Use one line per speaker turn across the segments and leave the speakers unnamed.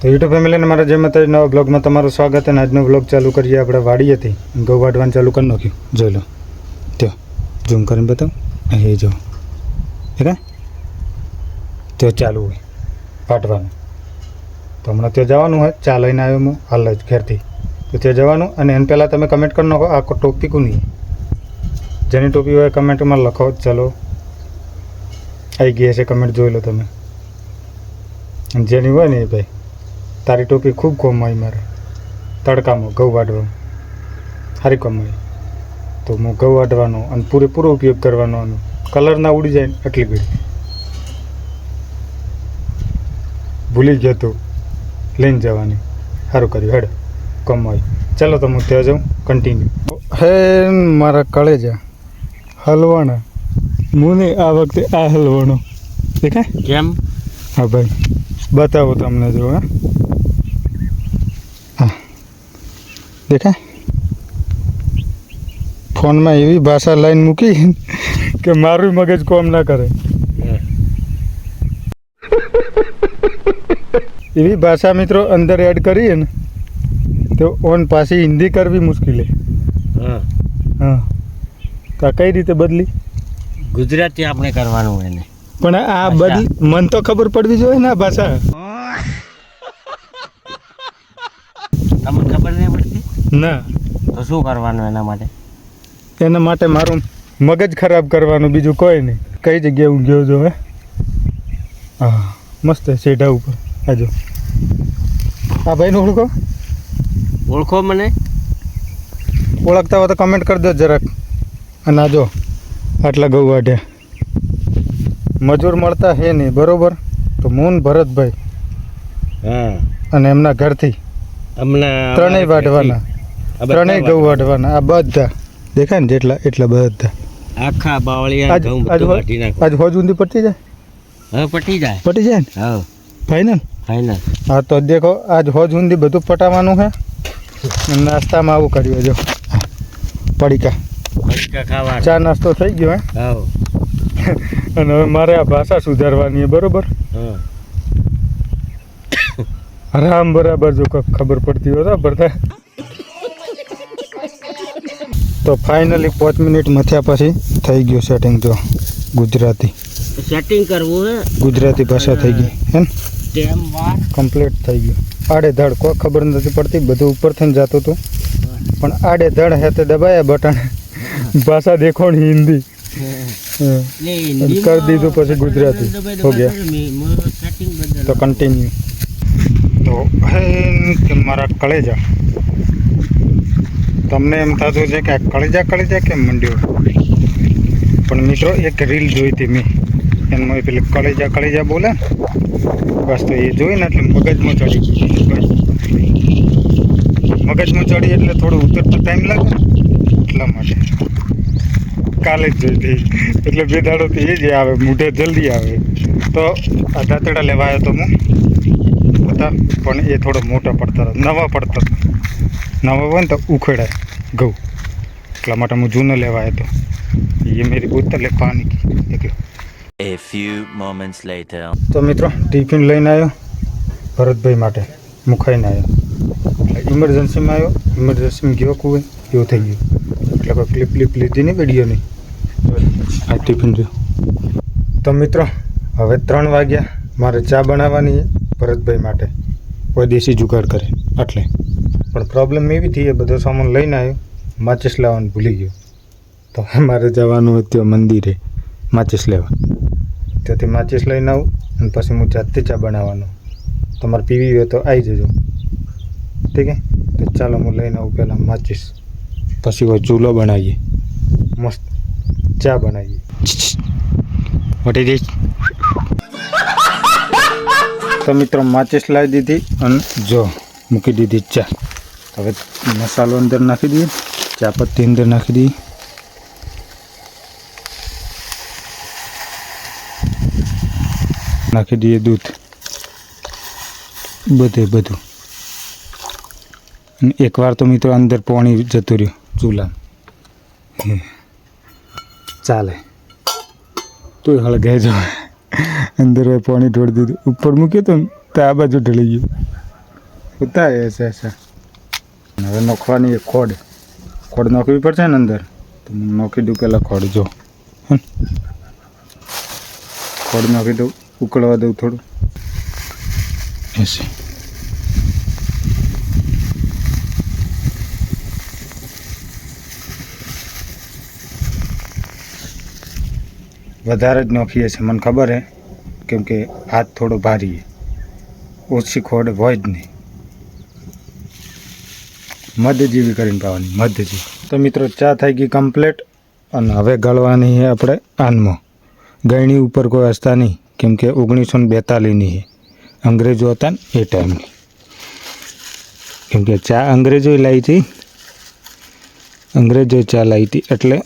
તો યુટ્યુબ ફેમિલીને મારા જય માતાજી નવા બ્લોગમાં તમારું સ્વાગત. અને આજનો બ્લોગ ચાલુ કરીએ આપણે વાડીએથી. ઘઉં વાટવાનું ચાલુ કરી નાખ્યું. જોઈ લો ત્યાં ઝૂમ કરીને બતાવો. અહીં જો હે ત્યાં ચાલુ હોય વાટવાનું. તો હમણાં ત્યાં જવાનું હોય. ચા લઈને આવ્યો હું હાલ જ ઘેરથી. તો ત્યાં જવાનું. અને એને પહેલાં તમે કમેન્ટ કરી નાખો આ ટોપિક નહીં. જેની ટોપી હોય કમેન્ટમાં લખો. ચલો આવી ગઈ હશે કમેન્ટ જોઈ લો તમે. અને જેની હોય ને એ ભાઈ તારી ટોપી ખૂબ કોમ આવી મારે તડકામાં ઘઉં વાટવાનું સારી કમાઈ. તો હું ઘઉં વાટવાનો અને પૂરેપૂરો ઉપયોગ કરવાનો. અને કલર ના ઉડી જાય ને એટલી ઘડી ભૂલી ગયો તું લઈને જવાની. સારું કર્યું હેડ કમાઈ. ચાલો તો હું ત્યાં જાઉં કન્ટિન્યુ. હે મારા કળેજા હલવાના મુને આ વખતે આ હલવાનો દેખાય
કેમ?
હા ભાઈ બતાવો તમને જો. હા દેખાય ફોનમાં એવી ભાષા લાઈન મૂકી કે મારું મગજ કોમ ના કરે. એવી ભાષા મિત્રો અંદર એડ કરીએ ને તો ઓન પાછી હિન્દી કરવી મુશ્કેલ. હા તો આ કઈ રીતે બદલી?
ગુજરાતી આપણે કરવાનું હોય ને.
પણ આ બદલી મન તો ખબર પડવી જોઈએ ને આ ભાષા.
તમને ખબર નહીં પડતી
ના
તો શું કરવાનું એના માટે?
એના માટે મારું મગજ ખરાબ કરવાનું, બીજું કોઈ નહીં. કઈ જગ્યાએ હું ગયો જો હે? હા મસ્ત સેઢા ઉપર. આજો આ ભાઈને ઓળખો?
ઓળખો મને?
ઓળખતા હોય તો કમેન્ટ કરી દો જરાક. અને આ જો આટલા ઘઉં વાઢ્યા. મજૂર મળતા હે નહીં બરોબર. તો મૂન ભરતભાઈ
હા
અને એમના ઘરથી
હમણાં
ત્રણેય વાઢવાના, ત્રણેય ઘઉં વાઢવાના. આ બધા દેખાય ને જેટલા એટલા બધા
આખા બાવળિયા ઘઉં બધું વાટી નાખો.
આજ હોજ ઊંધી પટી જાય.
હવે પટી જાય.
પટી જાય ને
હા
ફાઈનલ.
ફાઈનલ.
હા તો દેખો આજ હોજ ઊંધી બધું પટાવવાનું છે. નાસ્તામાં આવું કર્યું જો પડીકા
ખાવા
ચા નાસ્તો થઈ ગયો હે.
હા
અને હવે મારે આ ભાષા સુધારવાની છે બરોબર.
હા
આરામ બરાબર જો ખબર પડતી હોય તો ભરતા. તો ફાઇનલી 5 મિનિટ મથ્યા પછી થઈ ગયું સેટિંગ. જો ગુજરાતી
સેટિંગ કરવું હે.
ગુજરાતી ભાષા થઈ ગઈ હે ને
ટેમ વાર
કમ્પ્લીટ થઈ ગયું. આડે ધડ કોઈ ખબર નથી પડતી. બધું ઉપર થઈને જતું હતું પણ આડે ધડ હે તે દબાયા બટન. ભાષા દેખો ને હિન્દી કરી દીધું પછી ગુજરાતી હો ગયા. તો કન્ટિન્યુ. તો હે કે મારા કળેજા તમને એમ થતું છે કે આ કળેજા કેમ મંડ્યો. પણ મિત્રો એક રીલ જોઈ હતી મેં. એમાં પેલી કળેજા બોલે બસ. તો એ જોઈને એટલે મગજમાં ચડી ગયું. મગજમાં ચડી એટલે થોડું ઉતરતો ટાઈમ લાગે એટલા માટે. કાલે જ જોઈ હતી એટલે બે દાડોથી એ જ આવે મૂઢે જલ્દી આવે. તો આ દાંતડા લેવા આવ્યો તો હું હતા પણ એ થોડો મોટા પડતા નવા પડતા. નવા હોય ને તો ઉખેડાય ઘઉં એટલા માટે હું જૂનો લેવા આવ્યો હતો. એ મેરી બોતલ है पानी की देखो.
A few moments later.
તો મિત્રો ટિફિન લઈને આવ્યો ભરતભાઈ માટે. હું ખાઈને આવ્યો એટલે ઇમરજન્સીમાં આવ્યો. ઇમરજન્સીમાં ગયો કુએ એવું થઈ ગયું. એટલે કોઈ ક્લિપ લીધી નહીં વિડીયોની. આ ટિફિન રહ્યું. તો મિત્રો હવે 3 વાગ્યા. મારે ચા બનાવવાની ભરતભાઈ માટે. કોઈ દેશી જુગાડ કરે એટલે. પણ પ્રોબ્લેમ એવી થઈ બધો સામાન લઈને આવ્યો. માચીસ લાવવાનું ભૂલી ગયો. તો મારે જવાનું હતું મંદિરે માચીસ લેવા. ત્યાંથી માચીસ લઈને આવું અને પછી હું જાતે ચા બનાવવાનો. તમારે પીવી હોય તો આવી જજો ઠીક હે. તો ચાલો હું લઈને આવું પહેલાં માચીસ. પછી હોય ચૂલો બનાવીએ મસ્ત ચા બનાવીએ. વટી દઈશ. તો મિત્રો માચીસ લાવી દીધી અને જો મૂકી દીધી ચા. હવે મસાલો અંદર નાખી દઈએ. ચા પત્તી અંદર નાખી દઈએ. નાખી દઈએ દૂધ બધું. અને એકવાર તો મિત્રો અંદર પાણી જતું રહ્યું ચૂલા. ચાલે તો હળગાઈ જો અંદર પાણી ઢોળી દીધું. ઉપર મૂક્યું તો આ બાજુ ઢળી ગયું. ઉતા ऐसा હવે નોખવાની એક ખોડ નોખવી પડશે ને અંદર તો નોખી દઉં પહેલાં ખોડ જો ખોડ નોખી દઉં ઉકળવા દઉં થોડું એસે વધારે જ નોખીએ છે મને ખબર હે કેમ કે હાથ થોડો ભારી છે ઓછી ખોડ હોય જ નહીં મધ જેવી કરીને પાવાની મધ જેવી તો મિત્રો ચા થઈ ગઈ કમ્પ્લીટ અને હવે ગળવાની છે આપણે આનમાં ગળણી ઉપર કોઈ હસતા નહીં કેમ કે 1942ની છે અંગ્રેજો હતા ને એ ટાઈમની કેમ કે ચા અંગ્રેજોએ લાવી હતી અંગ્રેજોએ ચા લાવી હતી એટલે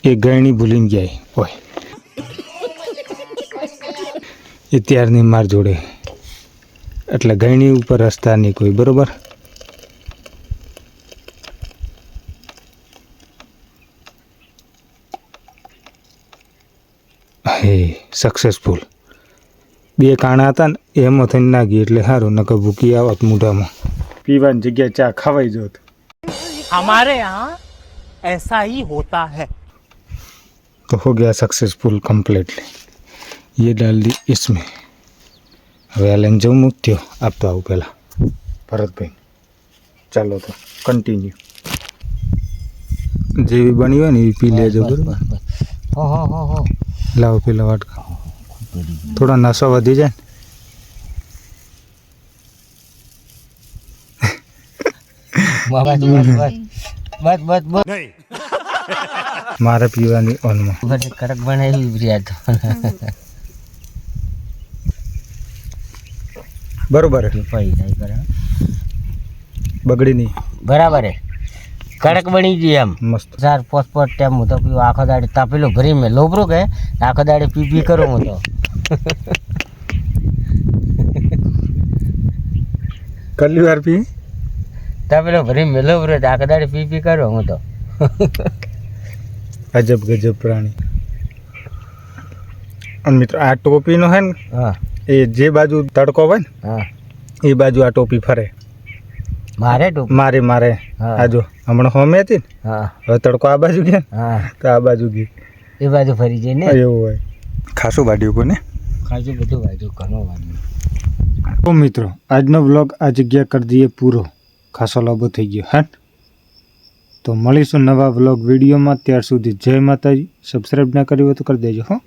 એ ગળણી ભૂલીને ગયા હોય એ ત્યારની માર જોડે એટલે ગળણી ઉપર હસતા નહીં કોઈ બરાબર હે સક્સેસફુલ બે કાણા હતા ને એમાં થઈને ના ગઈ એટલે સારું નકર ભૂકી આવત મોઢામાં પીવાની જગ્યાએ ચા ખવાઈ જોત
हमारे यहाँ ऐसा ही होता है
तो हो गया सक्सेसफुल कम्प्लीटली ये डाल दी इसमें હવે આ લઈને જવું મૂક્યો આપતો આવું પહેલાં ભરતભાઈ ચાલો તો કન્ટિન્યુ જેવી બની હોય ને એવી પી લેજો બરાબર લાવો પેલા વાટકા થોડા નસો વધી જાય મારે પીવાની ઓનમાં
કડક બનાવી
બરોબર બગડી નહીં
બરાબર હે કડક બની ગઈ એમ
મસ્ત
4-5 ટાઈમ હું તો પીવું આખો દાડે તાપેલો ભરી મેં લોબરો કે આખો દાડે પી કરું હું તો
કલ્લી વાર પી
તાપેલો ભરી મેં લોબરો આખો દાડે પી કરું હું તો
અજબ ગજબ પ્રાણી અને મિત્રો આ ટોપીનો હે ને
હા
એ જે બાજુ તડકો હોય ને
હા
એ બાજુ આ ટોપી ફરે
મારે ટૂંક
મારે
હા.
આ જો હમણાં હોમે હતી ને
હા
હવે તડકો આ બાજુ ગયા
હા
તો આ બાજુ ગઈ
એ બાજુ ફરી જઈ ને
એવું હોય ખાસું વાડ્યું કોને
ખાજું બધું વાંચ્યું ઘણું વાંચ્યું
તો મિત્રો આજનો બ્લોગ આ જગ્યા કરી દઈએ પૂરો ખાસો લાંબો થઈ ગયો હા તો મળીશું નવા બ્લોગ વિડીયોમાં ત્યાર સુધી જય માતાજી સબસ્ક્રાઈબ ના કરી હોય તો કરી દેજો હો